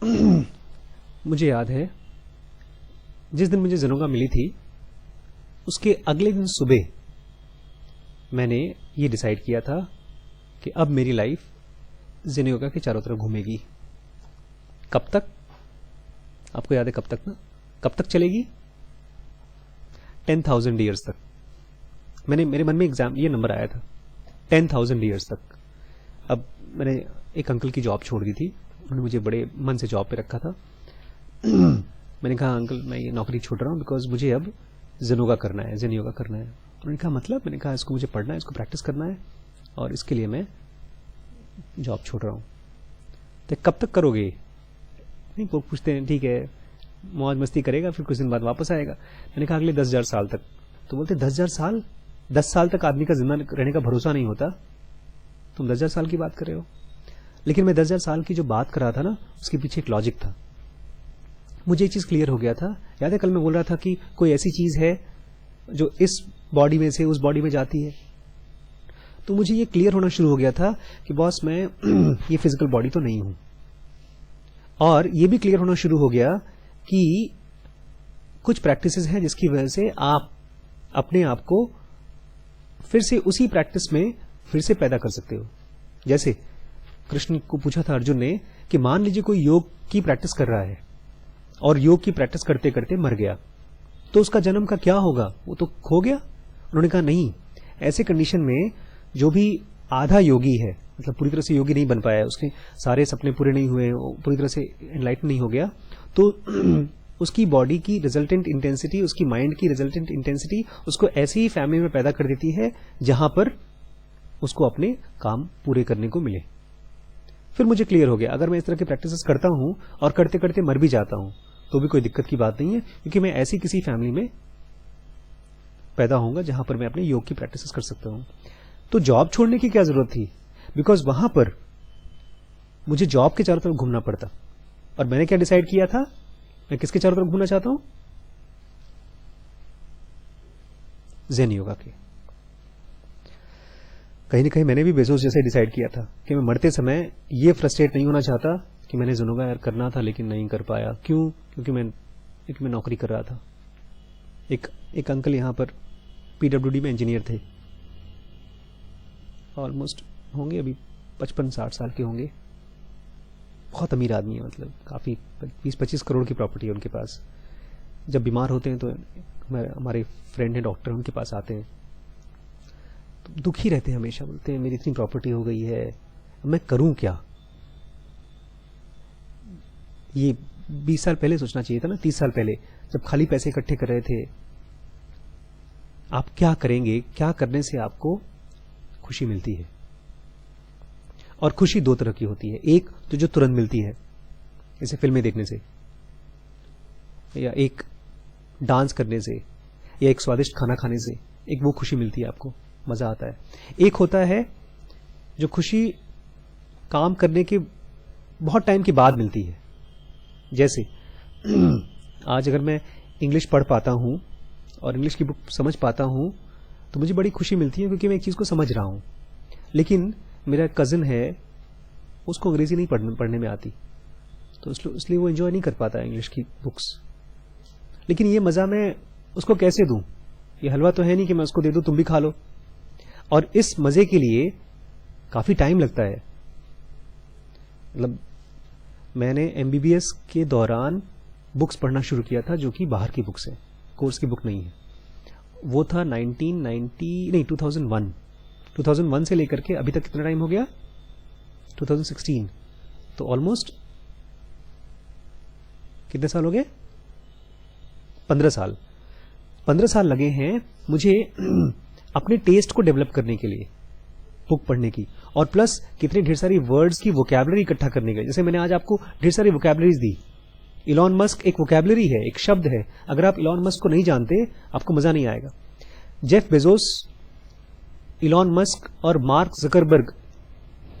मुझे याद है जिस दिन मुझे ज़ेनोगा मिली थी उसके अगले दिन सुबह मैंने ये डिसाइड किया था कि अब मेरी लाइफ ज़ेनोगा के चारों तरफ घूमेगी। कब तक? आपको याद है कब तक ना? कब तक चलेगी? 10,000 ईयर्स तक। मेरे मन में एग्जाम ये नंबर आया था 10,000 ईयर्स तक। अब मैंने एक अंकल की जॉब छोड़ दी थी, उन्होंने मुझे बड़े मन से जॉब पे रखा था। मैंने कहा अंकल मैं ये नौकरी छोड़ रहा हूँ बिकॉज मुझे अब ज़ेनोगा करना है, ज़ेन योगा करना है। उन्होंने कहा मतलब? मैंने कहा इसको मुझे पढ़ना है, इसको प्रैक्टिस करना है और इसके लिए मैं जॉब छोड़ रहा हूँ। तो कब तक करोगे? नहीं, वो पूछते हैं ठीक है मौज मस्ती करेगा फिर कुछ दिन बाद वापस आएगा। मैंने कहा अगले 10,000 साल तक। तो बोलते 10,000 साल? 10 साल तक आदमी का जिंदा रहने का भरोसा नहीं होता, तुम 10,000 साल की बात कर रहे हो। लेकिन मैं 10,000 साल की जो बात कर रहा था ना उसके पीछे एक लॉजिक था। मुझे एक चीज क्लियर हो गया था। याद है कल मैं बोल रहा था कि कोई ऐसी चीज है जो इस बॉडी में से उस बॉडी में जाती है। तो मुझे ये क्लियर होना शुरू हो गया था कि बॉस मैं ये फिजिकल बॉडी तो नहीं हूं। और ये भी क्लियर होना शुरू हो गया कि कुछ प्रैक्टिसेस हैं जिसकी वजह से आप अपने आप को फिर से उसी प्रैक्टिस में फिर से पैदा कर सकते हो। जैसे कृष्ण को पूछा था अर्जुन ने कि मान लीजिए कोई योग की प्रैक्टिस कर रहा है और योग की प्रैक्टिस करते करते मर गया, तो उसका जन्म का क्या होगा? वो तो खो गया। उन्होंने कहा नहीं, ऐसे कंडीशन में जो भी आधा योगी है, मतलब पूरी तरह से योगी नहीं बन पाया, उसके सारे सपने पूरे नहीं हुए, पूरी तरह से एनलाइटन नहीं हो गया, तो उसकी बॉडी की रिजल्टेंट इंटेंसिटी, उसकी माइंड की रिजल्टेंट इंटेंसिटी उसको ऐसी ही फैमिली में पैदा कर देती है जहां पर उसको अपने काम पूरे करने को मिले। फिर मुझे क्लियर हो गया अगर मैं इस तरह की प्रैक्टिसेस करता हूं और करते करते मर भी जाता हूं तो भी कोई दिक्कत की बात नहीं है, क्योंकि मैं ऐसी किसी फैमिली में पैदा होऊंगा जहां पर मैं अपने योग की प्रैक्टिसेस कर सकता हूं। तो जॉब छोड़ने की क्या जरूरत थी? बिकॉज वहां पर मुझे जॉब के चारों तरफ घूमना पड़ता। और मैंने क्या डिसाइड किया था? मैं किसके चारों तरफ घूमना चाहता हूं? ज़ेन योगा के। कहीं ना कहीं मैंने भी बेजोस जैसे डिसाइड किया था कि मैं मरते समय ये फ्रस्ट्रेट नहीं होना चाहता कि मैंने ज़ेन योगा करना था लेकिन नहीं कर पाया। क्यों? क्योंकि मैं नौकरी कर रहा था। एक अंकल यहां पर पीडब्ल्यूडी में इंजीनियर थे, ऑलमोस्ट होंगे अभी 55-60 साल के होंगे, बहुत अमीर आदमी है, मतलब काफी 20-25 करोड़ की प्रॉपर्टी है उनके पास। जब बीमार होते हैं तो हमारे फ्रेंड है डॉक्टर, उनके पास आते हैं तो दुखी रहते हैं हमेशा, बोलते हैं मेरी इतनी प्रॉपर्टी हो गई है, मैं करूं क्या? ये 20 साल पहले सोचना चाहिए था ना, 30 साल पहले, जब खाली पैसे इकट्ठे कर रहे थे। आप क्या करेंगे? क्या करने से आपको खुशी मिलती है? और खुशी दो तरह की होती है, एक तो जो तुरंत मिलती है जैसे फिल्में देखने से, या एक डांस करने से, या एक स्वादिष्ट खाना खाने से, एक वो खुशी मिलती है, आपको मजा आता है। एक होता है जो खुशी काम करने के बहुत टाइम के बाद मिलती है। जैसे आज अगर मैं इंग्लिश पढ़ पाता हूं और इंग्लिश की बुक समझ पाता हूं तो मुझे बड़ी खुशी मिलती है, क्योंकि मैं एक चीज को समझ रहा हूं। लेकिन मेरा कजिन है, उसको अंग्रेजी नहीं पढ़ने में आती, तो इसलिए वो एंजॉय नहीं कर पाता इंग्लिश की बुक्स। लेकिन ये मजा मैं उसको कैसे दूं? ये हलवा तो है नहीं कि मैं उसको दे दूं तुम भी खा लो। और इस मजे के लिए काफी टाइम लगता है। मतलब मैंने एमबीबीएस के दौरान बुक्स पढ़ना शुरू किया था जो कि बाहर की बुक्स है, कोर्स की बुक नहीं है। वो था 2001 से लेकर के अभी तक कितना टाइम हो गया? 2016। तो ऑलमोस्ट कितने साल हो गए? 15 साल। 15 साल लगे हैं मुझे अपने टेस्ट को डेवलप करने के लिए बुक पढ़ने की, और प्लस कितनी ढेर सारी वर्ड्स की वोकैबुलरी इकट्ठा करने के। जैसे मैंने आज आपको ढेर सारी वोकैबुलरीज दी। इलॉन मस्क एक वोकैबुलरी है, एक शब्द है। अगर आप इलॉन मस्क को नहीं जानते आपको मजा नहीं आएगा। जेफ बेजोस, इलॉन मस्क और मार्क जकरबर्ग,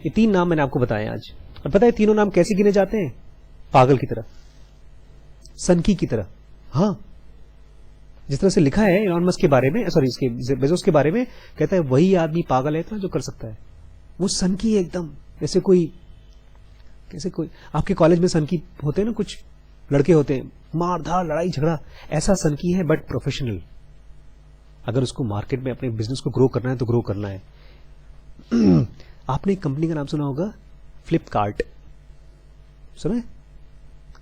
ये 3 नाम मैंने आपको बताए आज। और पता है तीनों नाम कैसे गिने जाते हैं? पागल की तरह, सनकी की तरह। हाँ, जिस तरह से लिखा है इलॉन मस्क के बारे में, सॉरी इसके बेजोस के बारे में, कहता है वही आदमी पागल है इतना जो कर सकता है। वो सनकी है एकदम, जैसे कोई कैसे कोई आपके कॉलेज में सन की होते हैं ना, कुछ लड़के होते हैं मार धार लड़ाई झगड़ा, ऐसा सन की है बट प्रोफेशनल। अगर उसको मार्केट में अपने बिजनेस को ग्रो करना है तो ग्रो करना है। आपने एक कंपनी का नाम सुना होगा, फ्लिपकार्ट, सुना है?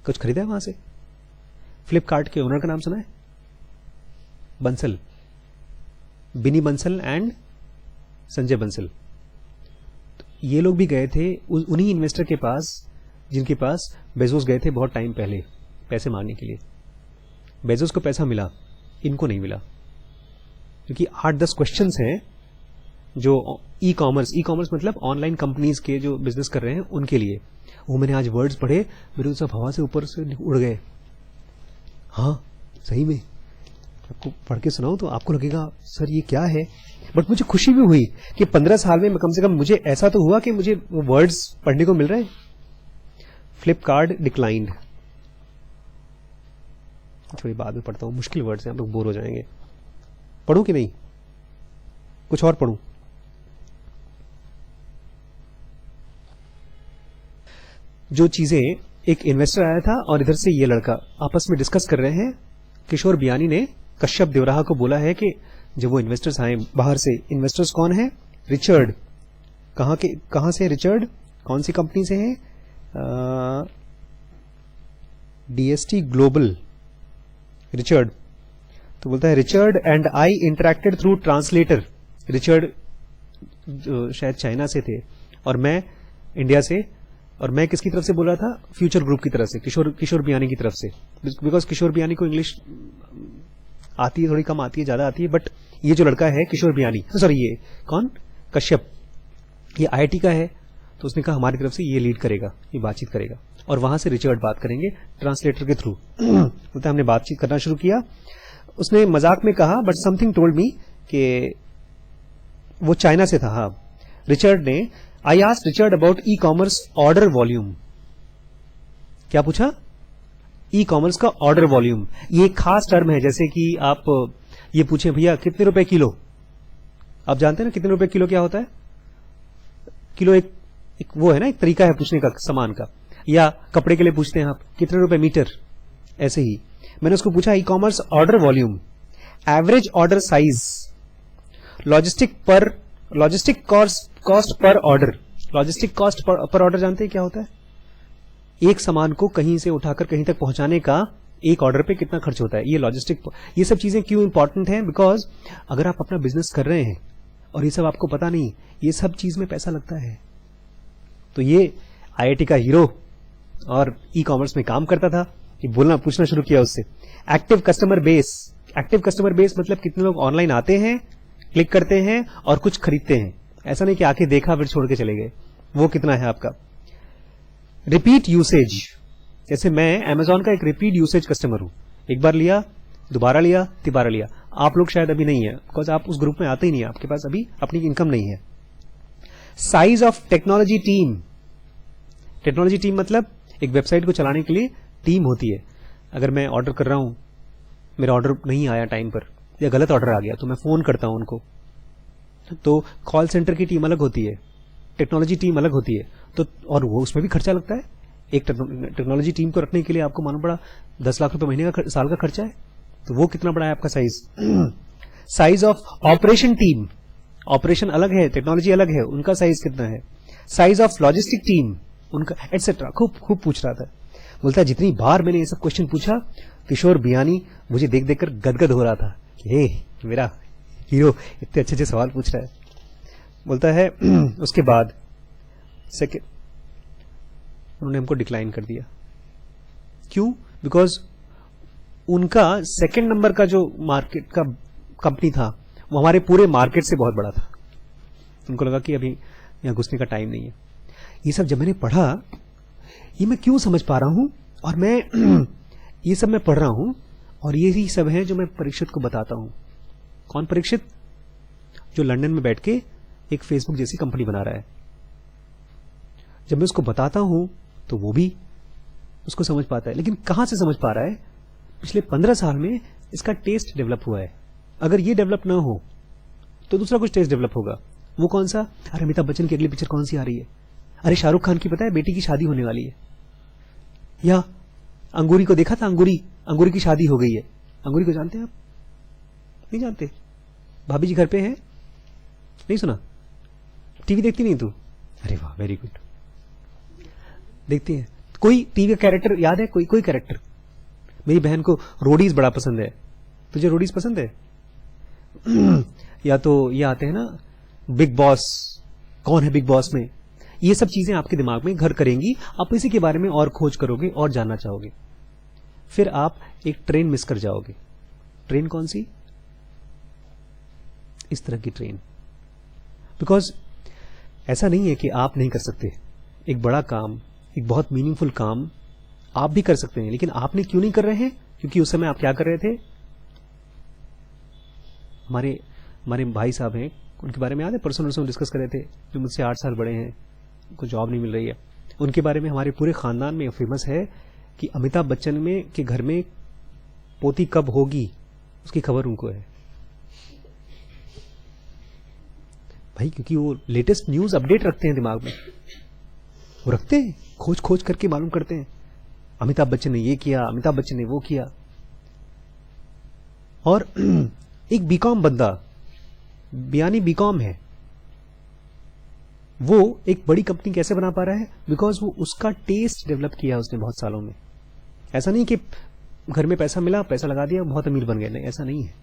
कुछ खरीदा है वहां से? फ्लिपकार्ट के ओनर का नाम सुना है? बंसल, बिनी बंसल एंड संजय बंसल। तो ये लोग भी गए थे उन्हीं इन्वेस्टर के पास जिनके पास बेजोस गए थे बहुत टाइम पहले पैसे मांगने के लिए। बेजोस को पैसा मिला, इनको नहीं मिला, क्योंकि 8-10 क्वेश्चंस हैं जो ई कॉमर्स मतलब ऑनलाइन कंपनीज के जो बिजनेस कर रहे हैं उनके लिए। वो मैंने आज वर्ड्स पढ़े, मेरे सब हवा से ऊपर से उड़ गए। हाँ सही में आपको पढ़ के सुनाऊं तो आपको लगेगा सर ये क्या है, बट मुझे खुशी भी हुई कि 15 साल में कम से कम मुझे ऐसा तो हुआ कि मुझे वर्ड्स पढ़ने को मिल रहे हैं। फ्लिपकार्ट डिक्लाइंड, थोड़ी बाद में पढ़ता हूं, मुश्किल वर्ड्स हैं, आप लोग बोर हो जाएंगे। पढ़ूं कि नहीं, कुछ और पढ़ूं? जो चीजें एक इन्वेस्टर आया था और इधर से ये लड़का आपस में डिस्कस कर रहे हैं। किशोर बियानी ने कश्यप देवराहा को बोला है कि जब वो इन्वेस्टर्स आए बाहर से, इन्वेस्टर्स कौन है? रिचर्ड, कहां से रिचर्ड, कौन सी कंपनी से है? DST global, Richard. तो बोलता है Richard and I interacted through translator. Richard शायद चाइना से थे और मैं इंडिया से, और मैं किसकी तरफ से बोल रहा था? फ्यूचर ग्रुप की तरफ से, किशोर बियानी की तरफ से, बिकॉज किशोर बियानी को इंग्लिश आती है, थोड़ी कम आती है, ज्यादा आती है, बट ये जो लड़का है किशोर बियानी, सॉरी ये कौन, कश्यप, ये आईआईटी का है, तो उसने कहा हमारी तरफ से ये लीड करेगा, ये बातचीत करेगा, और वहां से रिचर्ड बात करेंगे ट्रांसलेटर के थ्रू। तो हमने बातचीत करना शुरू किया। उसने मजाक में कहा बट समथिंग टोल्ड मी कि वो चाइना से था। हाँ, रिचर्ड ने, I asked Richard about e commerce order volume. क्या पूछा? ई कॉमर्स का ऑर्डर वॉल्यूम। ये एक खास टर्म है, जैसे कि आप ये पूछे भैया कितने रुपए किलो, आप जानते हैं ना कितने रुपए किलो क्या होता है? किलो एक वो है ना, एक तरीका है पूछने का सामान का। या कपड़े के लिए पूछते हैं आप कितने रुपए मीटर, ऐसे ही मैंने उसको पूछा e commerce order volume, average order size, logistic cost per order. Logistic cost per order जानते हैं क्या होता है? एक सामान को कहीं से उठाकर कहीं तक पहुंचाने का एक ऑर्डर पे कितना खर्च होता है, ये लॉजिस्टिक। ये सब चीजें क्यों इंपॉर्टेंट है? बिकॉज अगर आप अपना बिजनेस कर रहे हैं और ये सब आपको पता नहीं, ये सब चीज में पैसा लगता है। तो ये आईआईटी का हीरो और ई कॉमर्स में काम करता था, ये बोलना पूछना शुरू किया उससे। एक्टिव कस्टमर बेस मतलब कितने लोग ऑनलाइन आते हैं, क्लिक करते हैं और कुछ खरीदते हैं। ऐसा नहीं कि आके देखा फिर छोड़ के चले गए, वो कितना है आपका। रिपीट यूसेज, जैसे मैं अमेजॉन का एक रिपीट यूसेज कस्टमर हूं, एक बार लिया, दोबारा लिया, तिबारा लिया। आप लोग शायद अभी नहीं है, बिकॉज आप उस ग्रुप में आते ही नहीं है, आपके पास अभी अपनी इनकम नहीं है। साइज ऑफ टेक्नोलॉजी टीम मतलब एक वेबसाइट को चलाने के लिए टीम होती है। अगर मैं ऑर्डर कर रहा हूं, मेरा ऑर्डर नहीं आया टाइम पर या गलत ऑर्डर आ गया, तो मैं फोन करता हूं उनको, तो कॉल सेंटर की टीम अलग होती है, टेक्नोलॉजी टीम अलग होती है, तो और वो उसमें भी खर्चा लगता है। एक टेक्नोलॉजी टीम को रखने के लिए आपको मालूम पड़ा 10 लाख रुपए महीने का, साल का खर्चा है, तो वो कितना बड़ा है आपका size. Size of operation team, operation अलग है, टेक्नोलॉजी अलग है, उनका साइज कितना है। साइज ऑफ लॉजिस्टिक टीम उनका, एटसेट्रा। खूब पूछ रहा था। बोलता है जितनी बार मैंने ये सब क्वेश्चन पूछा, किशोर बियानी मुझे देख देखकर गदगद हो रहा था कि हे मेरा हीरो इतने अच्छे सवाल पूछ रहा है। बोलता है उसके बाद सेकेंड उन्होंने हमको डिक्लाइन कर दिया। क्यों? बिकॉज उनका सेकेंड नंबर का जो मार्केट का कंपनी था वो हमारे पूरे मार्केट से बहुत बड़ा था। उनको लगा कि अभी यहां घुसने का टाइम नहीं है। ये सब जब मैंने पढ़ा, ये मैं क्यों समझ पा रहा हूं, और मैं ये सब मैं पढ़ रहा हूं, और ये ही सब है जो मैं परीक्षित को बताता हूं। कौन परीक्षित? जो लंदन में बैठ के एक फेसबुक जैसी कंपनी बना रहा है। जब मैं उसको बताता हूं तो वो भी उसको समझ पाता है, लेकिन कहां से समझ पा रहा है? पिछले 15 साल में इसका टेस्ट डेवलप हुआ है। अगर ये डेवलप ना हो तो दूसरा कुछ टेस्ट डेवलप होगा। वो कौन सा? अरे अमिताभ बच्चन की अगली पिक्चर कौन सी आ रही है? अरे शाहरुख खान की पता है बेटी की शादी होने वाली है, या अंगूरी को देखा था, अंगूरी की शादी हो गई है। अंगूरी को जानते हैं आप? नहीं जानते? भाभी जी घर पे हैं? नहीं सुना? टीवी देखती नहीं तू? अरे वाह, वेरी गुड, देखती है। कोई टीवी का कैरेक्टर याद है? कोई कैरेक्टर? मेरी बहन को रोडीज बड़ा पसंद है। तुझे रोडीज पसंद है? या तो ये आते हैं ना बिग बॉस, कौन है बिग बॉस में, ये सब चीजें आपके दिमाग में घर करेंगी, आप इसी के बारे में और खोज करोगे और जानना चाहोगे। फिर आप एक ट्रेन मिस कर जाओगे। ट्रेन कौन सी? इस तरह की ट्रेन। बिकॉज ऐसा नहीं है कि आप नहीं कर सकते एक बड़ा काम, एक बहुत मीनिंगफुल काम आप भी कर सकते हैं, लेकिन आपने क्यों नहीं कर रहे हैं? क्योंकि उस समय आप क्या कर रहे थे? हमारे भाई साहब हैं, उनके बारे में याद है? परसों डिस्कस कर रहे थे, जो मुझसे 8 साल बड़े हैं, उनको जॉब नहीं मिल रही है। उनके बारे में हमारे पूरे खानदान में फेमस है कि अमिताभ बच्चन में के घर में पोती कब होगी उसकी खबर उनको है भाई, क्योंकि वो लेटेस्ट न्यूज अपडेट रखते हैं दिमाग में, वो रखते हैं, खोज करके मालूम करते हैं अमिताभ बच्चन ने ये किया, अमिताभ बच्चन ने वो किया। और एक बीकॉम बंदा, बियानी बीकॉम है, वो एक बड़ी कंपनी कैसे बना पा रहा है? बिकॉज वो उसका टेस्ट डेवलप किया उसने बहुत सालों में। ऐसा नहीं कि घर में पैसा मिला, पैसा लगा दिया, बहुत अमीर बन गए, नहीं, ऐसा नहीं है।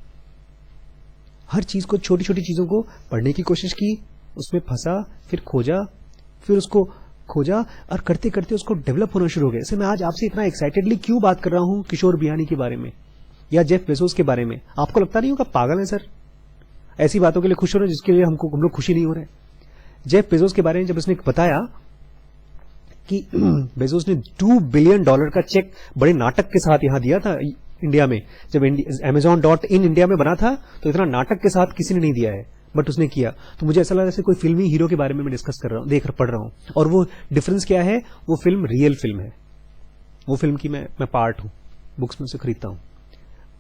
हर चीज को, छोटी छोटी चीजों को पढ़ने की कोशिश की, उसमें फंसा, फिर खोजा, फिर उसको खोजा, और करते करते उसको डेवलप होना शुरू हो गया। जैसे मैं आज आपसे इतना एक्साइटेडली क्यों बात कर रहा हूं किशोर बियानी के बारे में या जेफ बेजोस के बारे में, आपको लगता नहीं होगा पागल है सर, ऐसी बातों के लिए खुश हो रहे हैं जिसके लिए हम लोग खुशी नहीं हो रहे। जेफ बेजोस के बारे में जब उसने बताया कि बेजोस ने $2 बिलियन का चेक बड़े नाटक के साथ यहां दिया था इंडिया में, जब Amazon.in इंडिया में बना था तो इतना नाटक के साथ किसी ने नहीं दिया है, बट उसने किया। तो मुझे ऐसा लगा जैसे कोई फिल्मी हीरो के बारे में मैं डिस्कस कर रहा हूं, पढ़ रहा हूं। और वो डिफरेंस क्या है? वो फिल्म रियल फिल्म है, वो फिल्म की मैं पार्ट हूं, बुक्स में से खरीदता हूं,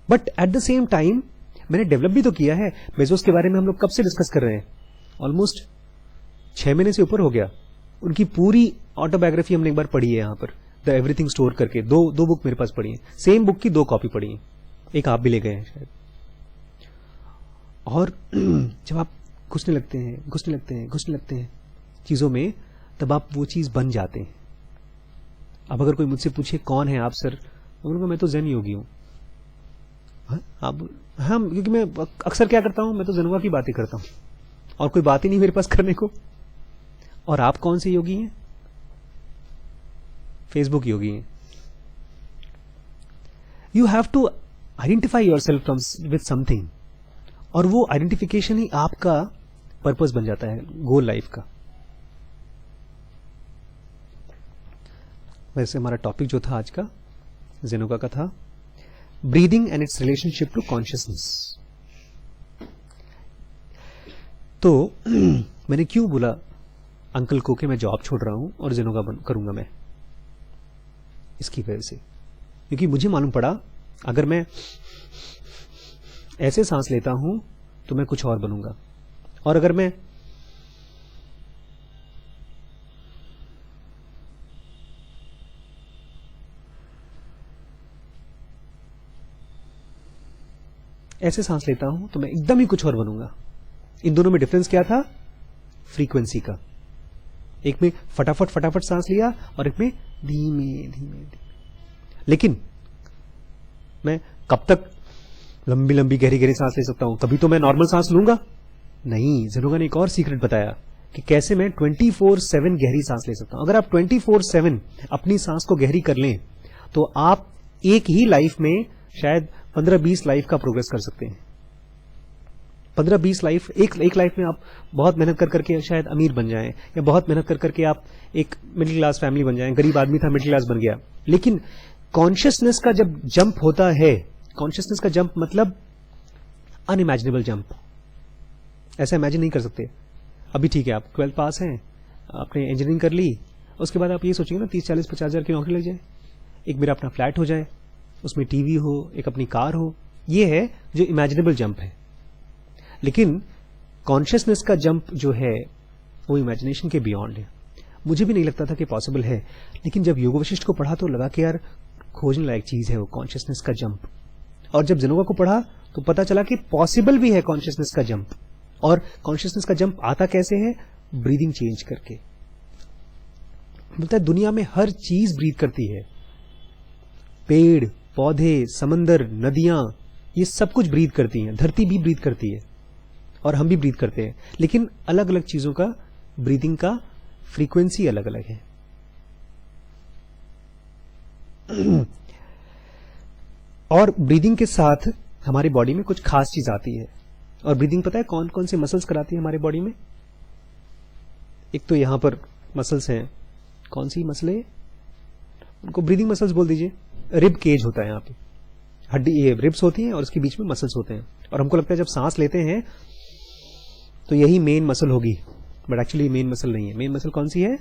but at the same time मैंने डेवलप भी तो किया है। बेजोस के बारे में हम लोग कब से डिस्कस कर रहे हैं? ऑलमोस्ट 6 महीने से ऊपर हो गया। उनकी पूरी ऑटोबायोग्राफी हमने एक बार पढ़ी है यहाँ पर, द एवरीथिंग स्टोर करके, दो बुक मेरे पास पढ़ी है, सेम बुक की 2 कॉपी पढ़ी है, एक आप भी ले गए हैं शायद। और जब आप घुसने लगते हैं चीजों में, तब आप वो चीज बन जाते हैं। अब अगर कोई मुझसे पूछे कौन है आप सर, मैं तो ज़ेन योगी हूं। अब हम, क्योंकि मैं अक्सर क्या करता हूं, मैं तो ज़ेनुआ की बातें करता हूं और कोई बात ही नहीं मेरे पास करने को। और आप कौन से योगी हैं? फेसबुक योगी हैं। You have to identify yourself with something, और वो आइडेंटिफिकेशन ही आपका पर्पस बन जाता है, गोल लाइफ का। वैसे हमारा टॉपिक जो था आज का ज़ेनुका का था breathing and its relationship to consciousness. तो मैंने क्यों बोला अंकल को कि मैं जॉब छोड़ रहा हूं और ज़ेनुका करूंगा मैं? इसकी वजह से, क्योंकि मुझे मालूम पड़ा अगर मैं ऐसे सांस लेता हूं तो मैं कुछ और बनूंगा, और अगर मैं ऐसे सांस लेता हूं तो मैं एकदम ही कुछ और बनूंगा। इन दोनों में डिफरेंस क्या था? फ्रीक्वेंसी का। एक में फटाफट सांस लिया और एक में धीमे धीमे। लेकिन मैं कब तक लंबी लंबी गहरी गहरी सांस ले सकता हूं? कभी तो मैं नॉर्मल सांस लूंगा नहीं। ज़ेनुका ने एक और सीक्रेट बताया कि कैसे मैं 24/7 गहरी सांस ले सकता हूं। अगर आप 24/7 अपनी सांस को गहरी कर लें तो आप एक ही लाइफ में शायद 15-20 लाइफ का प्रोग्रेस कर सकते हैं। 15-20 लाइफ, एक लाइफ में आप बहुत मेहनत कर करके शायद अमीर बन जाएं, या बहुत मेहनत कर करके आप एक मिडिल क्लास फैमिली बन जाएं। गरीब आदमी था, मिडिल क्लास बन गया। लेकिन कॉन्शियसनेस का जब जंप होता है, कॉन्शियसनेस का जंप मतलब अनइमेजिनेबल जंप, ऐसा इमेजिन नहीं कर सकते। अभी ठीक है, आप 12th पास हैं, आपने इंजीनियरिंग कर ली, उसके बाद आप ये सोचेंगे ना 30-40-50 हजार की नौकरी लग जाए, एक मेरा अपना फ्लैट हो जाए, उसमें टीवी हो, एक अपनी कार हो। ये है जो इमेजिनेबल जंप है। लेकिन कॉन्शियसनेस का जंप जो है वो इमेजिनेशन के बियॉन्ड है। मुझे भी नहीं लगता था कि पॉसिबल है, लेकिन जब योग वशिष्ठ को पढ़ा तो लगा कि यार खोजने लायक चीज है वो कॉन्शियसनेस का जंप। और जब जिनोगा को पढ़ा तो पता चला कि पॉसिबल भी है कॉन्शियसनेस का जंप। और कॉन्शियसनेस का जंप आता कैसे है? ब्रीदिंग चेंज करके। बोलता है दुनिया में हर चीज ब्रीथ करती है, पेड़ पौधे समंदर नदियां, ये सब कुछ ब्रीथ करती हैं, धरती भी ब्रीथ करती है और हम भी ब्रीथ करते हैं, लेकिन अलग अलग चीजों का ब्रीदिंग का फ्रीक्वेंसी अलग अलग है। और ब्रीदिंग के साथ हमारी बॉडी में कुछ खास चीज आती है। और ब्रीदिंग पता है कौन कौन से मसल्स कराती है हमारे बॉडी में? एक तो यहां पर मसल्स हैं, कौन सी मसल है? उनको ब्रीदिंग मसल्स बोल दीजिए। रिब केज होता है, यहाँ पे हड्डी, ये रिब्स होती हैं और उसके बीच में मसल्स होते हैं। और हमको लगता है जब सांस लेते हैं तो यही मेन मसल होगी, बट एक्चुअली मेन मसल नहीं है। मेन मसल कौन सी है?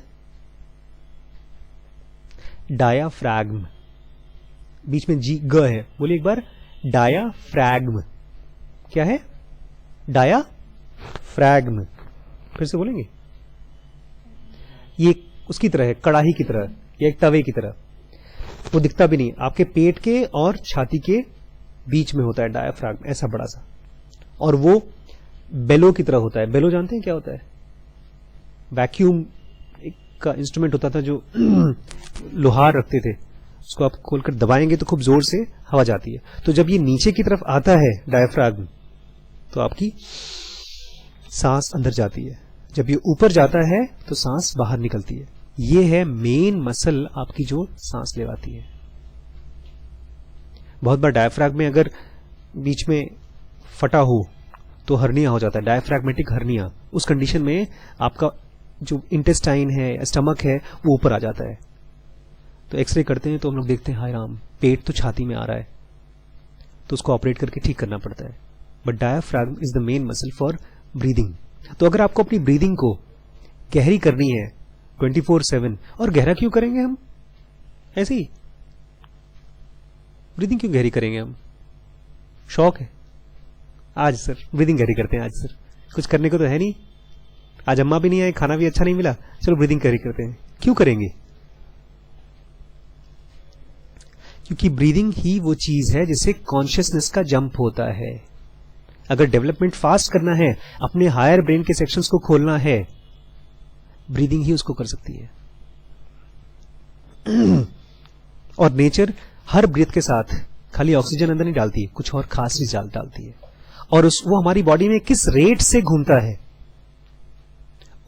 डायाफ्रैग्म। बीच में जी ग है, बोलिए एक बार, डायाफ्रैग्म। क्या है? डायाफ्रैग्म। फिर से बोलेंगे। ये उसकी तरह है, कड़ाही की तरह या एक तवे की तरह। वो दिखता भी नहीं, आपके पेट के और छाती के बीच में होता है डायाफ्रैग्म, ऐसा बड़ा सा। और वो बेलो की तरह होता है। बेलो जानते हैं क्या होता है? वैक्यूम का इंस्ट्रूमेंट होता था जो लोहार रखते थे, उसको आप खोलकर दबाएंगे तो खूब जोर से हवा जाती है। तो जब ये नीचे की तरफ आता है डायाफ्रैग्म, तो आपकी सांस अंदर जाती है। जब ये ऊपर जाता है तो सांस बाहर निकलती है। ये है मेन मसल आपकी जो सांस लेवाती है। बहुत बार डायाफ्रैग्म में अगर बीच में फटा हो तो हर्निया हो जाता है, डायाफ्रैग्मेटिक हर्निया। उस कंडीशन में आपका जो इंटेस्टाइन है, स्टमक है, वो ऊपर आ जाता है। तो एक्सरे करते हैं तो हम लोग देखते हैं हाय राम, पेट तो छाती में आ रहा है, तो उसको ऑपरेट करके ठीक करना पड़ता है। But diaphragm is the main muscle for breathing. तो अगर आपको अपनी ब्रीदिंग को गहरी करनी है 24/7, और गहरा क्यों करेंगे हम? ऐसे ही ब्रीदिंग क्यों गहरी करेंगे हम? शौक है। आज सर ब्रीदिंग गहरी करते हैं, आज सर कुछ करने को तो है नहीं, आज अम्मा भी नहीं आए, खाना भी अच्छा नहीं मिला, चलो ब्रीदिंग गहरी करते हैं। क्यों करेंगे? क्योंकि ब्रीदिंग ही वो चीज है जिससे कॉन्शियसनेस का जंप होता है। अगर डेवलपमेंट फास्ट करना है, अपने हायर ब्रेन के सेक्शंस को खोलना है, ब्रीदिंग ही उसको कर सकती है। और नेचर हर ब्रीथ के साथ खाली ऑक्सीजन अंदर नहीं डालती है, कुछ और खास चीज डालती है। और वो हमारी बॉडी में किस रेट से घूमता है,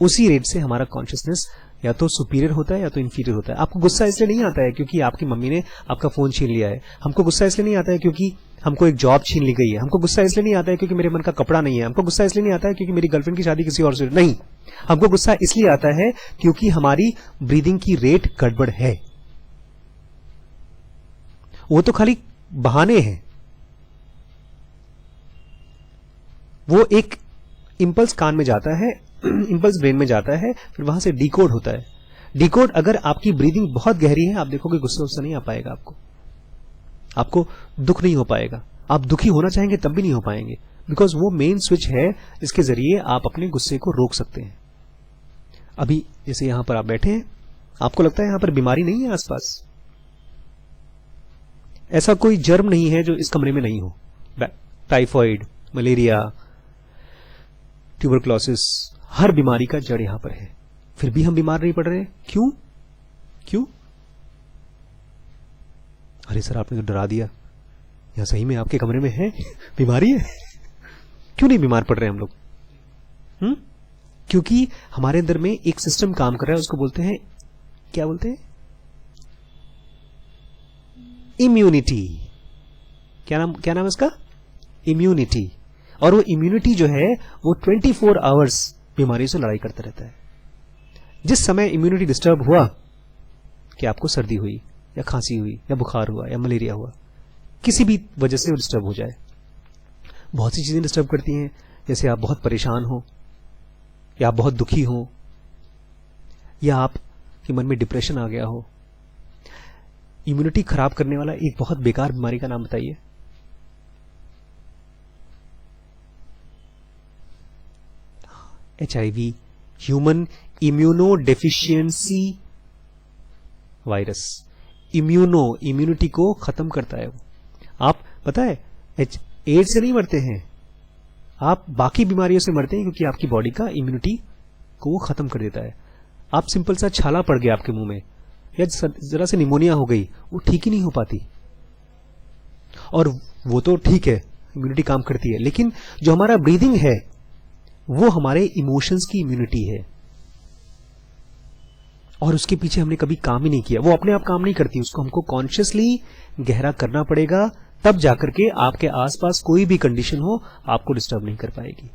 उसी रेट से हमारा कॉन्शियसनेस या तो सुपीरियर होता है या तो इंफीरियर होता है। आपको गुस्सा इसलिए नहीं आता है क्योंकि आपकी मम्मी ने आपका फोन छीन लिया है। हमको गुस्सा इसलिए नहीं आता है क्योंकि हमको एक जॉब छीन ली गई है। हमको गुस्सा इसलिए नहीं आता है क्योंकि मेरे मन का कपड़ा नहीं है। हमको गुस्सा इसलिए नहीं आता है क्योंकि मेरी गर्लफ्रेंड की शादी किसी और से नहीं। हमको गुस्सा इसलिए आता है क्योंकि हमारी ब्रीदिंग की रेट गड़बड़ है। वो तो खाली बहाने हैं। वो एक इंपल्स कान में जाता है, इंपल्स ब्रेन में जाता है, फिर वहां से डिकोड होता है। डिकोड, अगर आपकी ब्रीदिंग बहुत गहरी है, आप देखोगे गुस्सा उस्सा नहीं आ पाएगा, आपको दुख नहीं हो पाएगा। आप दुखी होना चाहेंगे तब भी नहीं हो पाएंगे, बिकॉज वो मेन स्विच है जिसके जरिए आप अपने गुस्से को रोक सकते हैं। अभी जैसे यहां पर आप बैठे हैं, आपको लगता है यहां पर बीमारी नहीं है आसपास, ऐसा कोई जर्म नहीं है जो इस कमरे में नहीं हो। टाइफॉइड, मलेरिया, ट्यूबरक्लोसिस, हर बीमारी का जड़ यहां पर है। फिर भी हम बीमार नहीं पड़ रहे। क्यों? क्यों? अरे सर आपने तो डरा दिया, यहां सही में आपके कमरे में है बीमारी है। क्यों नहीं बीमार पड़ रहे हम लोग? क्योंकि हमारे अंदर में एक सिस्टम काम कर रहा है, उसको बोलते हैं, क्या बोलते हैं? इम्यूनिटी। क्या नाम है इसका? इम्यूनिटी। और वो इम्यूनिटी जो है वो 24 आवर्स बीमारी से लड़ाई करता रहता है। जिस समय इम्यूनिटी डिस्टर्ब हुआ, कि आपको सर्दी हुई या खांसी हुई या बुखार हुआ या मलेरिया हुआ, किसी भी वजह से वो डिस्टर्ब हो जाए, बहुत सी चीजें डिस्टर्ब करती हैं। जैसे आप बहुत परेशान हो, या आप बहुत दुखी हो, या आपके मन में डिप्रेशन आ गया हो। इम्यूनिटी खराब करने वाला एक बहुत बेकार बीमारी का नाम बताइए। HIV, human immuno deficiency virus. Immunity को खत्म करता है वो। आप पता है एड्स से नहीं मरते हैं, आप बाकी बीमारियों से मरते हैं क्योंकि आपकी बॉडी का इम्यूनिटी को वो खत्म कर देता है। आप सिंपल सा छाला पड़ गया आपके मुंह में या जरा से निमोनिया हो गई, वो ठीक ही नहीं हो पाती। और वो तो ठीक है, इम्यूनिटी काम करती है, लेकिन जो हमारा ब्रीदिंग है वो हमारे इमोशंस की इम्यूनिटी है, और उसके पीछे हमने कभी काम ही नहीं किया। वो अपने आप काम नहीं करती, उसको हमको कॉन्शियसली गहरा करना पड़ेगा, तब जाकर के आपके आसपास कोई भी कंडीशन हो आपको डिस्टर्ब नहीं कर पाएगी।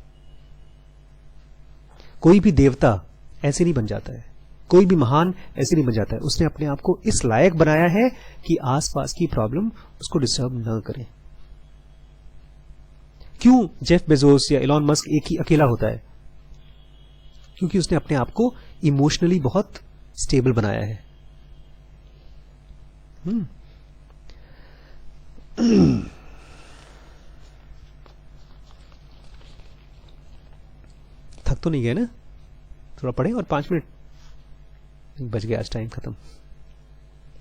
कोई भी देवता ऐसे नहीं बन जाता है, कोई भी महान ऐसे नहीं बन जाता है। उसने अपने आप को इस लायक बनाया है कि आसपास की प्रॉब्लम उसको डिस्टर्ब न करे। क्यों जेफ बेजोस या एलॉन मस्क एक ही अकेला होता है? क्योंकि उसने अपने आप को इमोशनली बहुत स्टेबल बनाया है। थक तो नहीं गए ना? थोड़ा पढ़े और 5 मिनट बच गया, आज टाइम खत्म।